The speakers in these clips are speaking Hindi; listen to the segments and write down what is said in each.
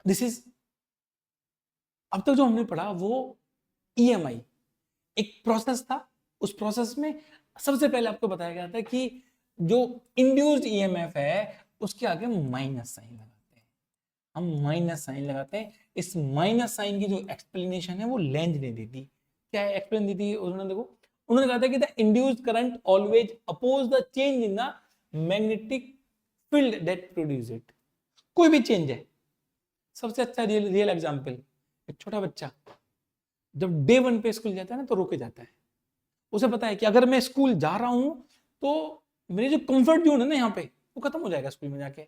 दिस इज, अब तक जो हमने पढ़ा वो EMI एक प्रोसेस था। उस प्रोसेस में सबसे पहले आपको बताया गया था कि जो इंड्यूस्ड EMF है उसके आगे माइनस साइन लगाते हैं, हम माइनस साइन लगाते हैं। इस माइनस साइन की जो एक्सप्लेनेशन है वो लेंज ने दी थी। क्या है एक्सप्लेन दी थी उन्होंने? देखो, उन्होंने कहा था कि the induced current always oppose the change in the magnetic field that produce it. कोई भी चेंज है, सबसे अच्छा रियल एग्जांपल, एक छोटा बच्चा जब डे 1 पे स्कूल जाता है ना तो रोके जाता है। उसे पता है कि अगर मैं स्कूल जा रहा हूं तो मेरी जो कंफर्ट जोन है ना यहाँ पे वो खत्म हो जाएगा। स्कूल में जाके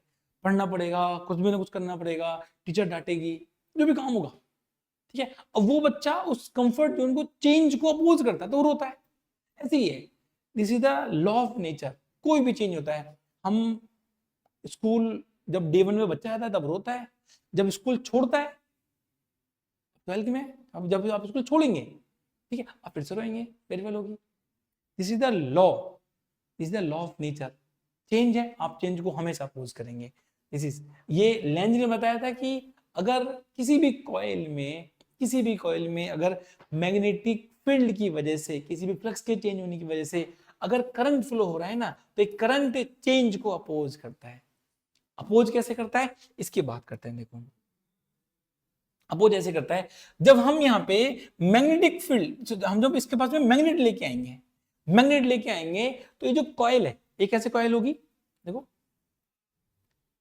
पढ़ना पड़ेगा, कुछ भी ना कुछ करना पड़ेगा, टीचर डांटेगी, जो भी काम होगा, ठीक है। अब वो बच्चा उस कंफर्ट जोन को, चेंज को अपोज करता है तो वो रोता है। ऐसे ही है, this is the law of nature. कोई भी चेंज होता है, हम स्कूल जब डे 1 में बच्चा आता है तब रोता है, जब स्कूल छोड़ता है 12th में, अब जब आप स्कूल छोड़ेंगे, ठीक है, आप फिर से रोएंगे, वेरी वेल होगी। This is the law, this is the law of nature. Change है, आप चेंज को हमेशा अपोज करेंगे। दिस इज, ये लेंज ने बताया था कि अगर किसी भी कॉइल में अगर मैग्नेटिक फील्ड की वजह से, किसी भी फ्लक्स के चेंज होने की वजह से अगर करंट फ्लो हो रहा है ना, तो एक करंट चेंज को अपोज करता है। अपोज कैसे करता है इसकी बात करते हैं। देखो, अपोज ऐसे करता है, जब हम यहाँ पे मैग्नेटिक फील्ड, हम जब इसके पास में मैग्नेट लेके आएंगे तो ये जो कॉइल है, एक ऐसे कॉइल होगी, देखो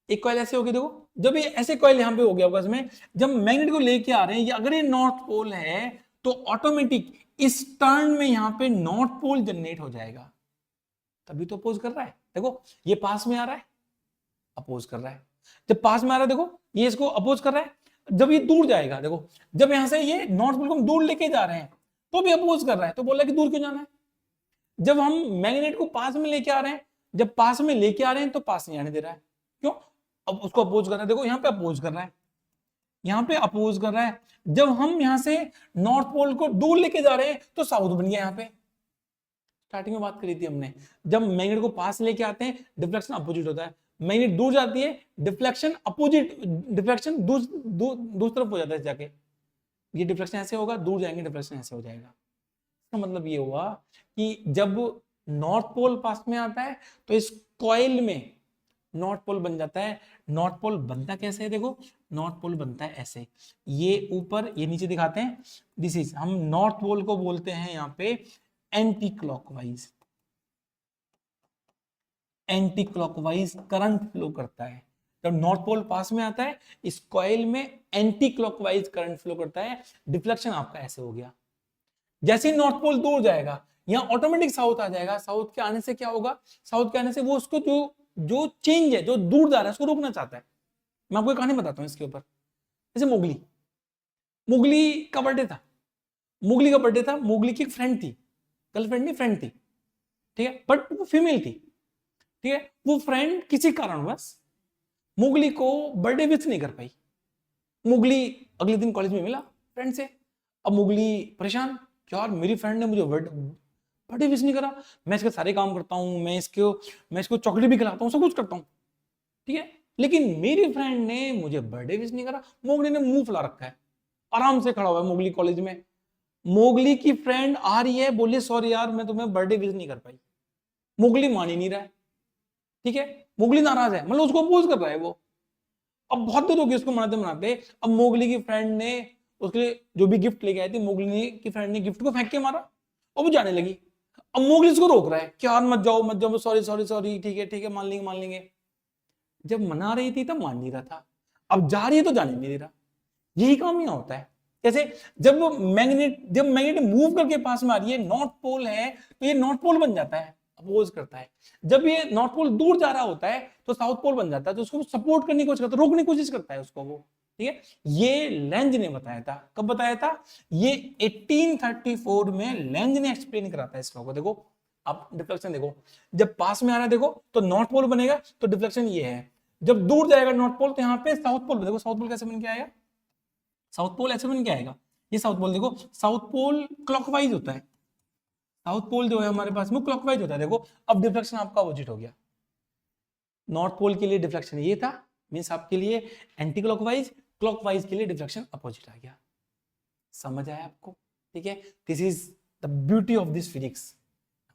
एक कॉइल ऐसे होगी। देखो, जब ये ऐसे कॉइल यहाँ पे हो गया होगा इसमें, जब मैग्नेट को लेके आ रहे हैं, अगर ये नॉर्थ पोल है तो ऑटोमेटिक इस टर्न में यहाँ पे नॉर्थ पोल जनरेट हो जाएगा, तभी तो अपोज कर रहा है। देखो ये पास में आ रहा है, अपोज कर रहा है। जब पास में आ रहा है, देखो ये इसको अपोज कर रहा है। जब ये दूर जाएगा, देखो जब यहां से ये नॉर्थ पोल को हम दूर लेके जा रहे हैं तो भी अपोज कर रहा है, तो बोल रहा है कि दूर क्यों जाना है। जब हम मैग्नेट को पास में लेके आ रहे हैं, जब पास में लेके आ रहे हैं तो पास नहीं आने दे रहा है, क्यों? अब उसको अपोज कर रहा है। देखो यहाँ पे अपोज कर रहा है, यहाँ पे अपोज कर रहा है। जब हम यहां से नॉर्थ पोल को दूर लेके जा रहे हैं तो साउथ बन गया। यहाँ पे स्टार्टिंग में बात करी थी हमने, जब मैग्नेट को पास लेके आते हैं डिफ्लेक्शन अपोजिट होता है, मैग्नेट दूर जाती है डिफ्लेक्शन अपोजिट, डिफ्लेक्शन दूसरी तरफ हो जाता है जाके। ये डिफ्लेक्शन ऐसे होगा, दूर जाएंगे डिफ्लेक्शन ऐसे हो जाएगा। इसका मतलब ये हुआ कि जब नॉर्थ पोल पास में आता है तो इस कॉइल में नॉर्थ पोल बन जाता है। नॉर्थ पोल बनता कैसे है? देखो नॉर्थ पोल बनता है ऐसे, ये ऊपर ये नीचे दिखाते हैं। दिस इज, हम नॉर्थ पोल को बोलते हैं यहाँ पे anti clockwise. Anti clockwise current flow करता है जब नॉर्थ पोल पास में आता है। इस कॉइल में एंटी क्लॉकवाइज करंट फ्लो करता है। डिफ्लेक्शन आपका ऐसे हो गया। जैसे ही नॉर्थ पोल दूर जाएगा, यहाँ ऑटोमेटिक साउथ आ जाएगा। साउथ के आने से क्या होगा? साउथ के आने से वो उसको जो जो चेंज है, जो दूर जा रहा है, उसको रोकना चाहता है। मैं आपको एक कहानी बताता हूँ इसके ऊपर। जैसे मोगली, मोगली का बर्थडे था। मोगली का बर्थडे था, मोगली की एक फ्रेंड थी, गर्लफ्रेंड नहीं फ्रेंड थी, ठीक है, बट वो फीमेल थी, ठीक है। वो फ्रेंड किसी कारणवश मोगली को बर्थडे विश नहीं कर पाई। मोगली अगले दिन कॉलेज में मिला फ्रेंड से। अब मोगली परेशान, यार मेरी फ्रेंड ने मुझे बर्थडे विश नहीं करा, मैं इसके सारे काम करता हूँ, मैं इसको चॉकलेट भी खिलाता हूँ, सब कुछ करता हूँ, ठीक है, लेकिन मेरी फ्रेंड ने मुझे बर्थडे विश नहीं करा। मोगली ने मुंह फुला रखा है, आराम से खड़ा हुआ है मोगली कॉलेज में। मोगली की फ्रेंड आ रही है, बोली सॉरी यार मैं तुम्हें बर्थडे विश नहीं कर पाई। मोगली मान ही नहीं रहा है, ठीक है, मोगली नाराज है, मतलब उसको अपोज कर रहा है वो। अब बहुत देर हो गई उसको मनाते मनाते। अब मोगली की फ्रेंड ने उसके लिए जो भी गिफ्ट लेके आई थी, मोगली की फ्रेंड ने गिफ्ट को फेंक के मारा और वो जाने लगी। अब मोगली उसको रोक रहा है कि यार मत जाओ मत जाओ, सॉरी सॉरी सॉरी, ठीक है मान लेंगे मान लेंगे। जब मना रही थी तब मान नहीं रहा था, अब जा रही है तो जाने नहीं दे रहा। यही काम यहाँ होता है। जैसे जब मैग्नेट मूव करके पास में आ रही है, नॉर्थ पोल है तो ये नॉर्थ पोल बन जाता है, अपोज करता है। जब ये नॉर्थ पोल दूर जा रहा होता है तो साउथ पोल बन जाता है, तो उसको सपोर्ट करने की कोशिश करता है, रोकने की कोशिश करता है उसको वो, ठीक है। ये लेंज ने बताया था। कब बताया था? ये 1834 में लेंज ने एक्सप्लेन करा था इस लॉ को। देखो आप डिफ्लेक्शन देखो, जब पास में आ रहा है देखो तो नॉर्थ पोल बनेगा, तो डिफ्लेक्शन ये है। जब दूर जाएगा नॉर्थ पोल तो यहाँ पे साउथ पोल, देखो साउथ पोल कैसे बन के आएगा? साउथ पोल ऐसे बन के आएगा। ये साउथ पोल देखो, साउथ पोल क्लॉकवाइज होता है, साउथ पोल जो है हमारे पास में क्लॉकवाइज होता है। देखो अब डिफ्लेक्शन आपका अपोजिट हो गया। नॉर्थ पोल के लिए डिफ्लेक्शन ये था, मींस आपके लिए एंटी क्लॉकवाइज, क्लॉकवाइज के लिए डिफ्लेक्शन अपोजिट आ गया। समझ आया आपको? ठीक है, this is the beauty of this physics.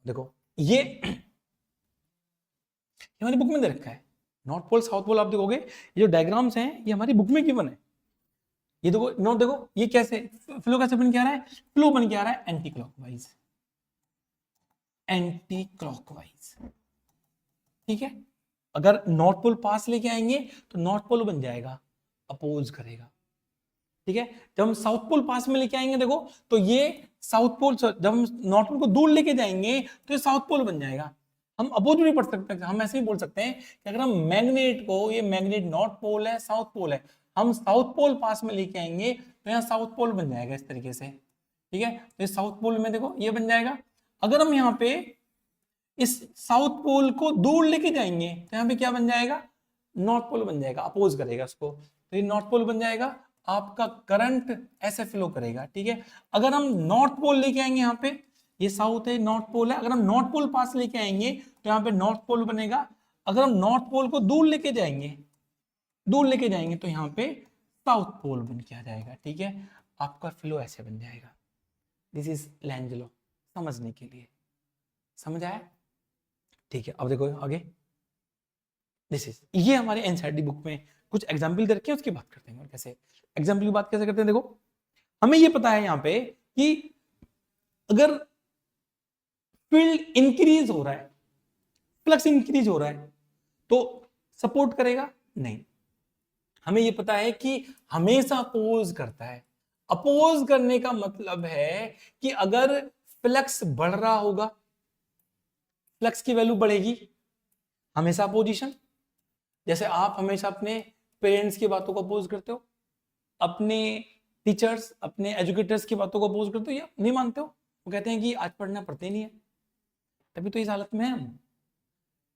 देखो ये हमारी बुक में दे रखा है, नॉर्थ पोल साउथ पोल। आप देखोगे ये जो डायग्राम्स हैं ये हमारी बुक में गिवन है। ये देखो नोट, देखो ये कैसे फ्लो कैसे बन के आ रहा है, फ्लो बन के आ रहा है एंटी क्लॉकवाइज, एंटी क्लॉकवाइज। ठीक है, अगर नॉर्थ पोल पास लेके आएंगे तो नॉर्थ पोल बन जाएगा, अपोज करेगा। ठीक है, जब हम साउथ पोल पास में लेके आएंगे देखो तो ये साउथ पोल, जब हम नॉर्थ पोल को दूर लेके जाएंगे तो ये साउथ पोल बन जाएगा। हम अपोजिट भी पढ़ सकते हैं, हम ऐसे ही बोल सकते हैं कि अगर हम मैग्नेट को, ये मैग्नेट नॉर्थ पोल है साउथ पोल है, हम साउथ पोल पास में लेके आएंगे तो यहाँ साउथ पोल बन जाएगा इस तरीके से। ठीक है, तो साउथ पोल में देखो ये बन जाएगा। अगर हम यहाँ पे इस साउथ पोल को दूर लेके जाएंगे तो यहाँ पे क्या बन जाएगा, नॉर्थ पोल बन जाएगा, अपोज करेगा उसको, तो ये नॉर्थ पोल बन जाएगा। आपका करंट ऐसे फ्लो करेगा। ठीक है, अगर हम नॉर्थ पोल लेके आएंगे, यहाँ पे ये साउथ है, नॉर्थ पोल है, अगर हम नॉर्थ पोल पास लेके आएंगे तो यहाँ पे नॉर्थ पोल बनेगा। अगर हम नॉर्थ पोल को दूर लेके जाएंगे, दूर लेके जाएंगे तो यहाँ पे साउथ पोल बन के आ जाएगा। ठीक है, आपका फ्लो ऐसे बन जाएगा। दिस इज लेंज लॉ, समझने के लिए। समझ आया? ठीक है, अब देखो आगे, दिस इज, ये हमारे एनसीईआरटी बुक में कुछ एग्जाम्पल दे रखे हैं, उसकी बात करते हैं। कैसे एग्जाम्पल की बात कैसे करते हैं, देखो हमें ये पता है यहाँ पे कि अगर फील्ड इंक्रीज हो रहा है, फ्लक्स इंक्रीज हो रहा है तो सपोर्ट करेगा? नहीं। हमें ये पता है कि हमेशा अपोज करता है। अपोज करने का मतलब है कि अगर फ्लक्स बढ़ रहा होगा, फ्लक्स की वैल्यू बढ़ेगी, हमेशा अपोजिशन। जैसे आप हमेशा अपने पेरेंट्स की बातों को अपोज करते हो, अपने टीचर्स, अपने एजुकेटर्स की बातों को अपोज करते हो या नहीं मानते हो, वो कहते हैं कि आज पढ़ना पड़ते नहीं है, तभी तो इस हालत में है हम,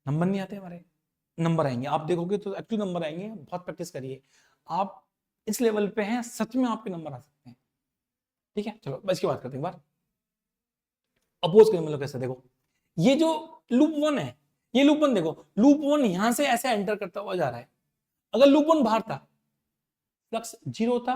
नंबर नहीं आते हमारे। नंबर आएंगे, आप देखोगे तो एक्चुअली नंबर आएंगे, बहुत प्रैक्टिस करिए, आप इस लेवल पे हैं, सच में आपके नंबर आ सकते हैं। ठीक है, चलो इसकी बात करते हैं एक बार। अपोज करने मतलब कैसे, देखो ये जो लूप 1 है, ये लूप 1 देखो, लूप 1 यहां से ऐसे एंटर करता हुआ जा रहा है। अगर लूप 1 बाहर था, फ्लक्स 0 था।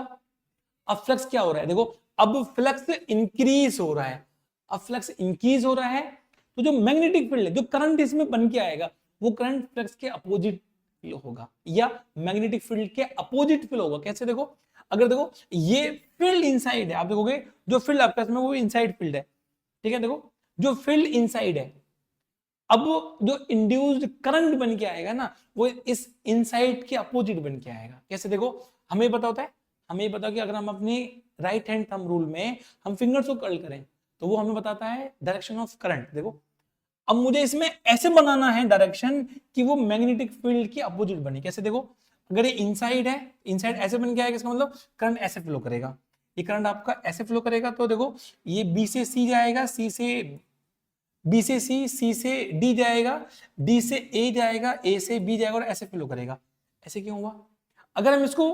अब फ्लक्स क्या हो रहा है, देखो अब फ्लक्स इंक्रीज हो रहा है। अब फ्लक्स इंक्रीज हो रहा है तो जो मैग्नेटिक फील्ड है, जो करंट इसमें बन के आएगा, वो करंट फ्लक्स के अपोजिट होगा या मैग्नेटिक फील्ड के अपोजिट फील्ड होगा। कैसे, देखो अगर देखो ये फील्ड इनसाइड है, आप देखोगे जो फील्ड आपका इसमें वो इनसाइड फील्ड है। ठीक है, देखो जो फील्ड इनसाइड है, अब जो इंड्यूस्ड करंट बन के आएगा ना, वो इस इनसाइड के अपोजिट बन के आएगा। कैसे, देखो हमें पता होता है, हमें पता कि अगर हम अपनी राइट हैंड थंब रूल में हम फिंगर्स को कर्ल करें तो वो हमें बताता है डायरेक्शन ऑफ करंट। देखो अब मुझे इसमें ऐसे बनाना है डायरेक्शन कि वो मैग्नेटिक फील्ड की अपोजिट बने। कैसे, देखो अगर ये इनसाइड है, इनसाइड ऐसे बन के आएगा, इसका मतलब करंट ऐसे फ्लो करेगा, ये करंट आपका ऐसे फ्लो करेगा। तो देखो ये बी से सी जाएगा, बी से सी से डी जाएगा, डी से ए जाएगा, ए से बी जाएगा और ऐसे फ्लो करेगा। ऐसे क्यों हुआ? अगर हम इसको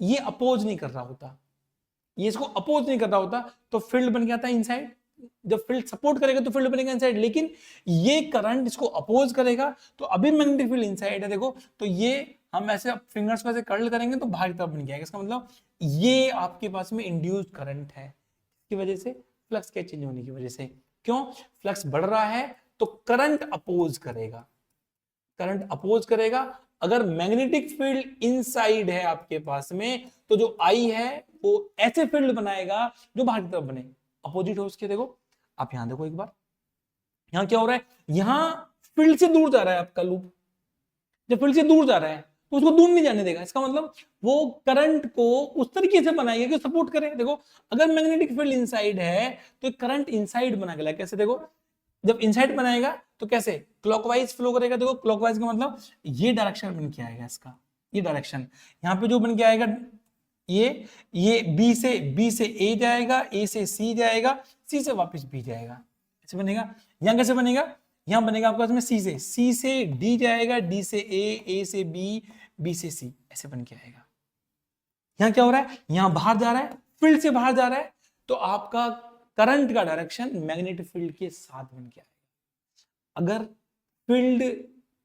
ये अपोज नहीं कर रहा होता, ये इसको अपोज नहीं कर रहा होता तो फील्ड बन गया था इनसाइड। जब फील्ड सपोर्ट करेगा तो फील्ड बनेगा इनसाइड, लेकिन ये करंट इसको अपोज करेगा तो अभी मैग्नेटिक फील्ड इनसाइड है। देखो तो ये हम ऐसे फिंगर्स पे ऐसे कर्ल करेंगे तो बाहर की तरफ बन जाएगा। इसका मतलब ये आपके पास में इंड्यूस्ड करंट है, इसकी वजह से फ्लक्स के चेंज होने की वजह से। क्यों? फ्लक्स बढ़ रहा है तो करंट अपोज करेगा, करंट अपोज करेगा। अगर मैग्नेटिक फील्ड इनसाइड है आपके पास में तो जो आई है वो ऐसे फील्ड बनाएगा जो बाहर की तरफ बने, अपोजिट हो उसके। देखो आप यहां देखो एक बार, यहां क्या हो रहा है, यहां फील्ड से दूर जा रहा है आपका लूप। जब फील्ड से दूर जा रहा है तो उसको दूर नहीं जाने देगा, इसका मतलब वो करंट को उस तरीके से बनाएगा कि सपोर्ट करे। देखो अगर मैग्नेटिक फील्ड इनसाइड है तो करंट इनसाइड बना के, कैसे देखो जब इनसाइड बनाएगा तो कैसे क्लॉकवाइज फ्लो करेगा। देखो क्लॉकवाइज का मतलब ये डायरेक्शन बन के आएगा, इसका ये डायरेक्शन यहाँ पे जो बन के आएगा, ये बी से ए जाएगा, ए से सी जाएगा, सी से वापस बी जाएगा, ऐसे बनेगा। यहां कैसे बनेगा, यहां बनेगा आपके पास में सी से डी जाएगा, डी से ए से बी, बी से सी, ऐसे बन के आएगा। यहां क्या हो रहा है, यहां बाहर जा रहा है, फील्ड से बाहर जा रहा है तो आपका करंट का डायरेक्शन मैग्नेटिक फील्ड के साथ बन के आएगा। अगर फील्ड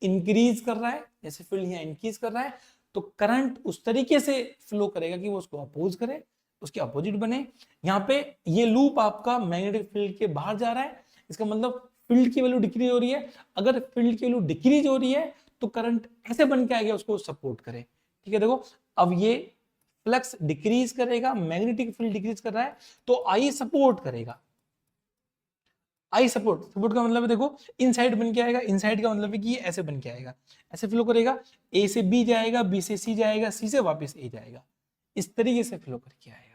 इंक्रीज कर रहा है, जैसे फील्ड यहां इंक्रीज कर रहा है तो करंट उस तरीके से फ्लो करेगा कि वो उसको अपोज करे, उसके अपोजिट बने। यहाँ पे ये लूप आपका मैग्नेटिक फील्ड के बाहर जा रहा है, इसका मतलब फील्ड की वैल्यू डिक्रीज हो रही है। अगर फील्ड की वैल्यू डिक्रीज हो रही है तो करंट ऐसे बन के आएगा, उसको सपोर्ट करे। ठीक है, देखो अब ये फ्लक्स डिक्रीज करेगा, मैग्नेटिक फील्ड डिक्रीज कर रहा है, तो आई सपोर्ट करेगा। आई सपोर्ट, सपोर्ट का मतलब है देखो इनसाइड बन के आएगा, इनसाइड का मतलब है कि ये ऐसे बन के आएगा, ऐसे फ्लो करेगा, ए से बी जाएगा, बी से सी जाएगा, सी से वापस ए जाएगा, इस तरीके से फ्लो करके आएगा।